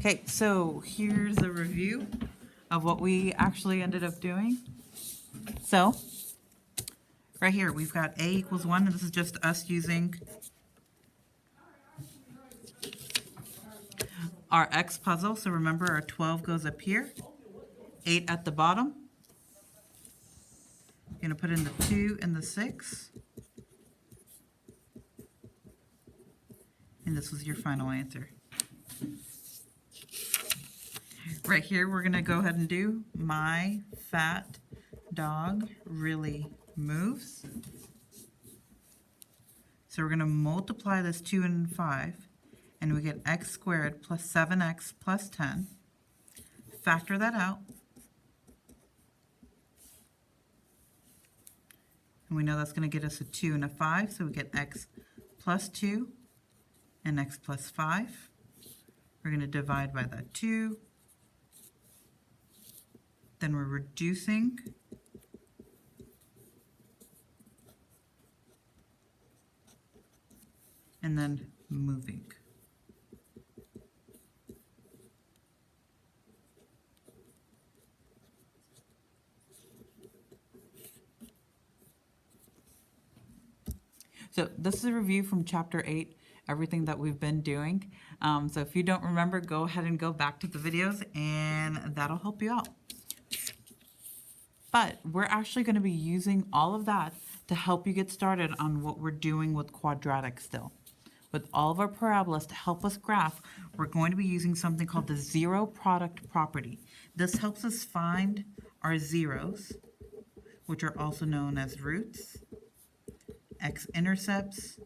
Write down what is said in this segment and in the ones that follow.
Okay, so here's a review of what we actually ended up doing. So, right here, we've got a equals 1, and this is just us using our x puzzle. So remember, our 12 goes up here, 8 at the bottom. You're going to put in the 2 and the 6. And this was your final answer. Right here, we're going to go ahead and do my fat dog really moves. So we're going to multiply this 2 and 5, and we get x squared plus 7x plus 10. Factor that out. And we know that's going to get us a 2 and a 5, so we get x plus 2 and x plus 5. We're going to divide by that 2. Then we're reducing. And then moving. So this is a review from chapter 8, everything that we've been doing. So if you don't remember, go ahead and go back to the videos and that'll help you out. But we're actually going to be using all of that to help you get started on what we're doing with quadratics still. With all of our parabolas to help us graph, we're going to be using something called the zero product property. This helps us find our zeros, which are also known as roots, x-intercepts,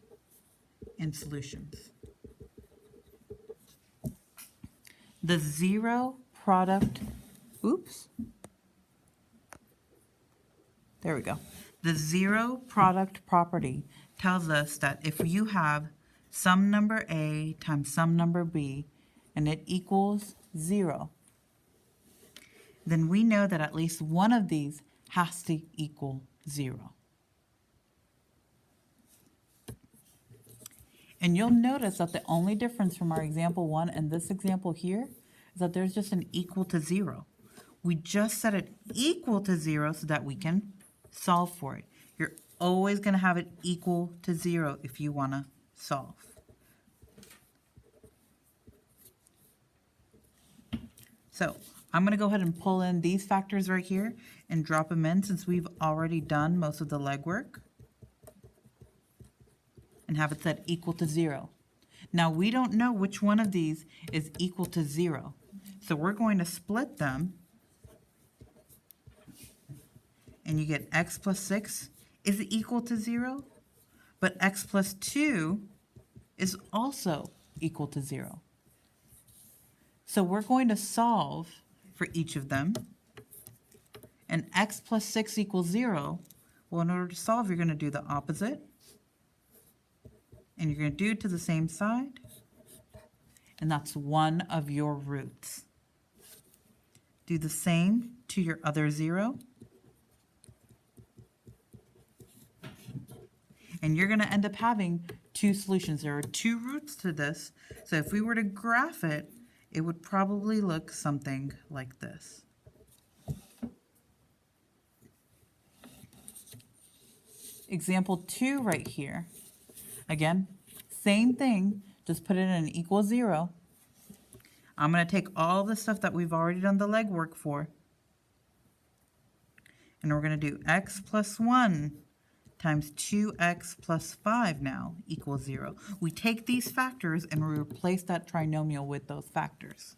and solutions. The zero product, there we go. The zero product property tells us that if you have some number A times some number B and it equals 0, then we know that at least one of these has to equal 0. And you'll notice that the only difference from our example 1 and this example here is that there's just an equal to 0. We just set it equal to 0 so that we can solve for it. You're always going to have it equal to 0 if you want to solve. So I'm going to go ahead and pull in these factors right here and drop them in since we've already done most of the legwork. And have it set equal to 0. Now we don't know which one of these is equal to 0. So we're going to split them. And you get x plus 6 is equal to 0. But x plus 2 is also equal to 0. So we're going to solve for each of them. And x plus 6 equals 0. Well, in order to solve, you're going to do the opposite. And you're going to do it to the same side. And that's one of your roots. Do the same to your other 0. And you're going to end up having two solutions. There are two roots to this. So if we were to graph it, it would probably look something like this. Example 2 right here. Again, same thing, just put it in an equal 0. I'm going to take all the stuff that we've already done the legwork for, and we're going to do x plus 1 times 2x plus 5 now equals 0. We take these factors and we replace that trinomial with those factors.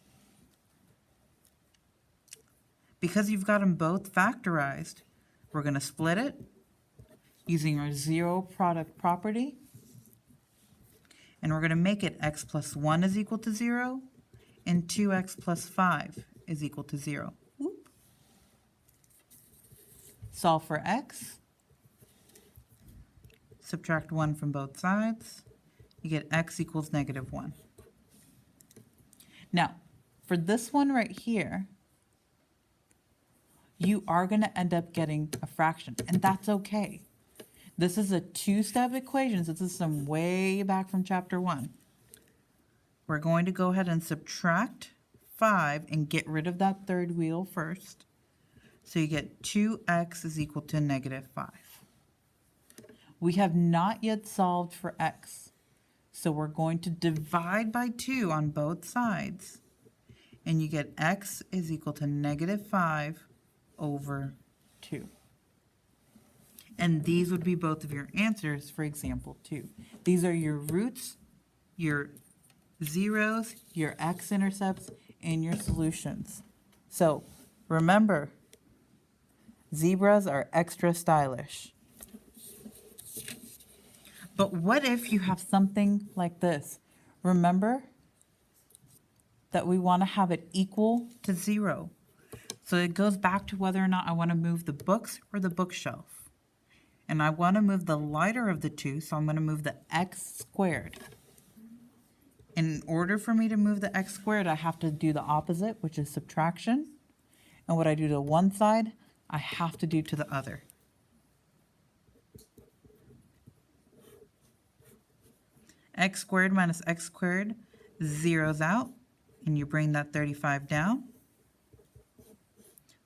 Because you've got them both factorized, we're going to split it using our zero product property. And we're going to make it x plus 1 is equal to 0 and 2x plus 5 is equal to 0. Whoop. Solve for x. Subtract 1 from both sides. You get x equals -1. Now, for this one right here, you are going to end up getting a fraction, and that's okay. This is a two-step equation, so this is some way back from chapter 1. We're going to go ahead and subtract 5 and get rid of that third wheel first. So you get 2x is equal to negative 5. We have not yet solved for x. So we're going to divide by 2 on both sides. And you get x is equal to negative 5 over 2. And these would be both of your answers for example 2. These are your roots, your zeros, your x-intercepts, and your solutions. So remember, zebras are extra stylish. But what if you have something like this? Remember that we want to have it equal to 0. So it goes back to whether or not I want to move the books or the bookshelf. And I want to move the lighter of the two, so I'm going to move the x squared. In order for me to move the x squared, I have to do the opposite, which is subtraction. And what I do to one side, I have to do to the other. X squared minus x squared zeroes out, and you bring that 35 down.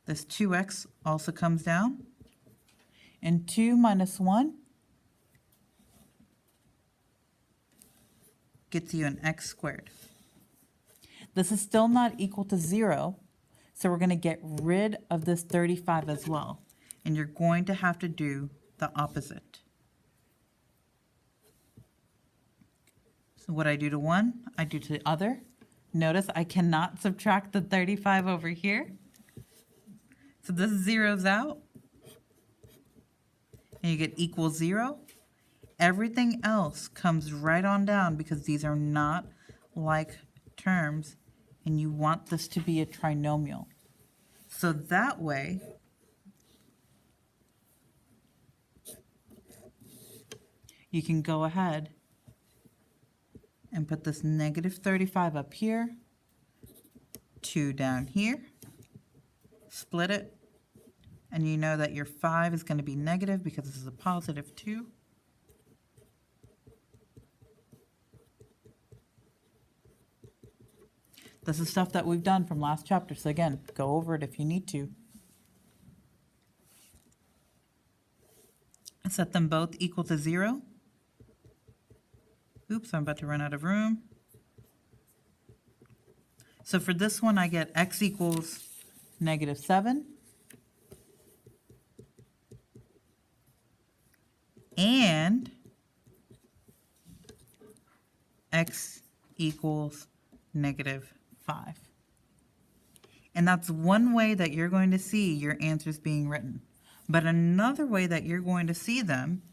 This 2x also comes down. And 2 minus 1 gets you an x squared. This is still not equal to 0, so we're going to get rid of this 35 as well. And you're going to have to do the opposite. So what I do to one, I do to the other. Notice I cannot subtract the 35 over here. So this zeroes out. And you get equal 0. Everything else comes right on down because these are not like terms, and you want this to be a trinomial. So that way, you can go ahead and put this negative 35 up here, 2 down here, split it, and you know that your 5 is going to be negative because this is a positive 2. This is stuff that we've done from last chapter, so again, go over it if you need to. Set them both equal to 0. Oops, I'm about to run out of room. So for this one, I get x equals negative 7. And x equals negative 5. And that's one way that you're going to see your answers being written. But another way that you're going to see them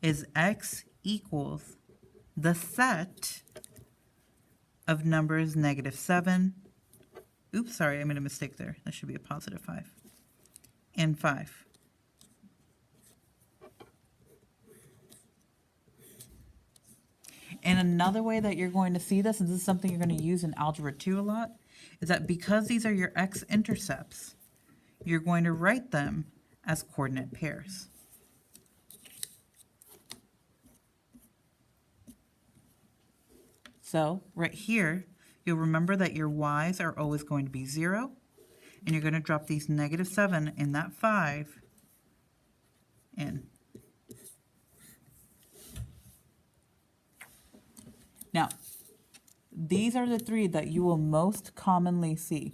is x equals the set of numbers negative 7. Oops, sorry, I made a mistake there. That should be a positive 5. And 5. And another way that you're going to see this, and this is something you're going to use in Algebra 2 a lot, is that because these are your x-intercepts, you're going to write them as coordinate pairs. So right here, you'll remember that your y's are always going to be 0, and you're going to drop these negative 7 and that 5 in. Now, these are the three that you will most commonly see,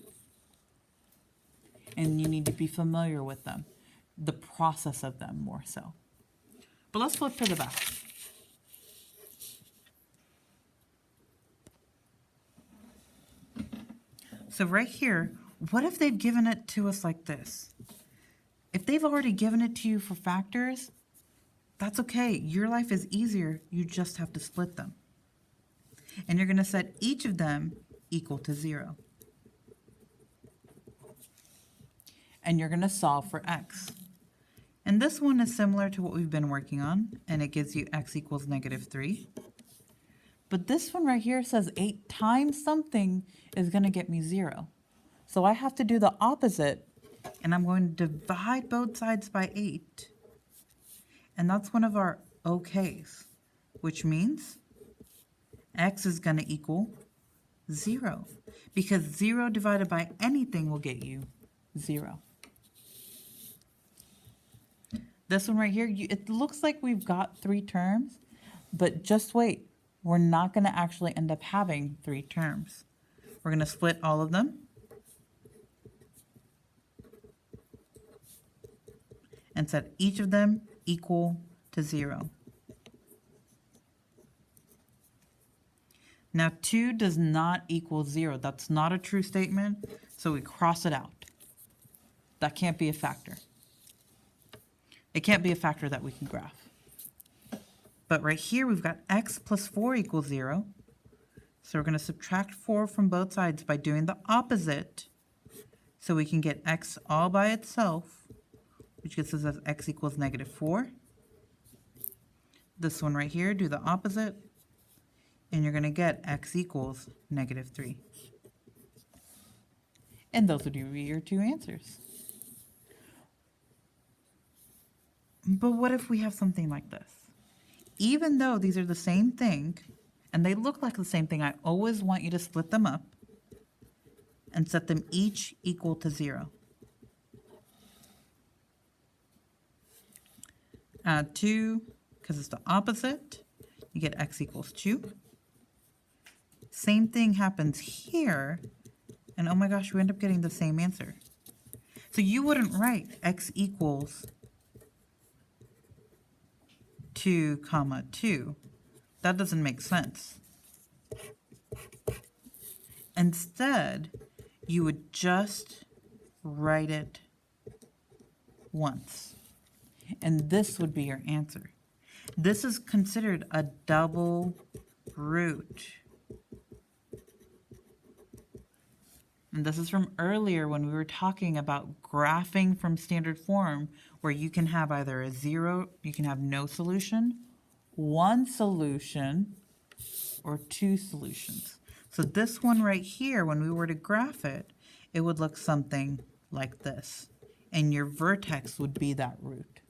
and you need to be familiar with them, the process of them more so. But let's flip to the back. So right here, what if they've given it to us like this? If they've already given it to you for factors, that's okay. Your life is easier. You just have to split them. And you're going to set each of them equal to 0. And you're going to solve for x. And this one is similar to what we've been working on, and it gives you x equals negative 3. But this one right here says 8 times something is going to get me 0. So I have to do the opposite, and I'm going to divide both sides by 8. And that's one of our OKs, which means x is going to equal 0, because 0 divided by anything will get you 0. This one right here, it looks like we've got 3 terms, but just wait. We're not going to actually end up having 3 terms. We're going to split all of them and set each of them equal to 0. Now 2 does not equal 0. That's not a true statement, so we cross it out. That can't be a factor. It can't be a factor that we can graph. But right here we've got x plus 4 equals 0. So we're going to subtract 4 from both sides by doing the opposite. So we can get x all by itself, which gets us as x equals negative 4. This one right here, do the opposite, and you're going to get x equals negative 3. And those would be your 2 answers. But what if we have something like this? Even though these are the same thing, and they look like the same thing, I always want you to split them up and set them each equal to 0. Add 2, because it's the opposite, you get x equals 2. Same thing happens here, and oh my gosh, we end up getting the same answer. So you wouldn't write x equals 2, 2. That doesn't make sense. Instead, you would just write it once. And this would be your answer. This is considered a double root. And this is from earlier when we were talking about graphing from standard form, where you can have either a 0, you can have no solution, 1 solution, or 2 solutions. So this one right here, when we were to graph it, it would look something like this. And your vertex would be that root.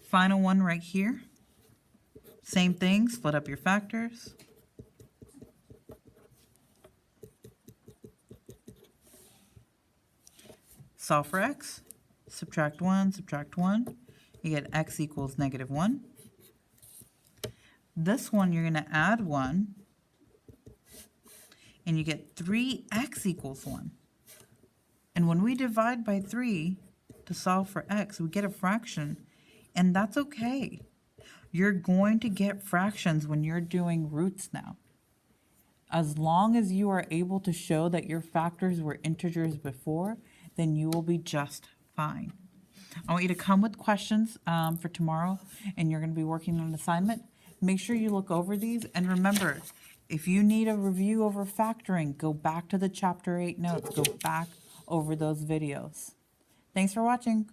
Final one right here. Same thing, split up your factors. Solve for x, subtract 1, you get x equals negative 1. This one you're going to add 1, and you get 3x equals 1. And when we divide by 3 to solve for x, we get a fraction, and that's okay. You're going to get fractions when you're doing roots now. As long as you are able to show that your factors were integers before, then you will be just fine. I want you to come with questions for tomorrow, and you're going to be working on an assignment. Make sure you look over these, and remember, if you need a review over factoring, go back to the Chapter 8 notes. Go back over those videos. Thanks for watching.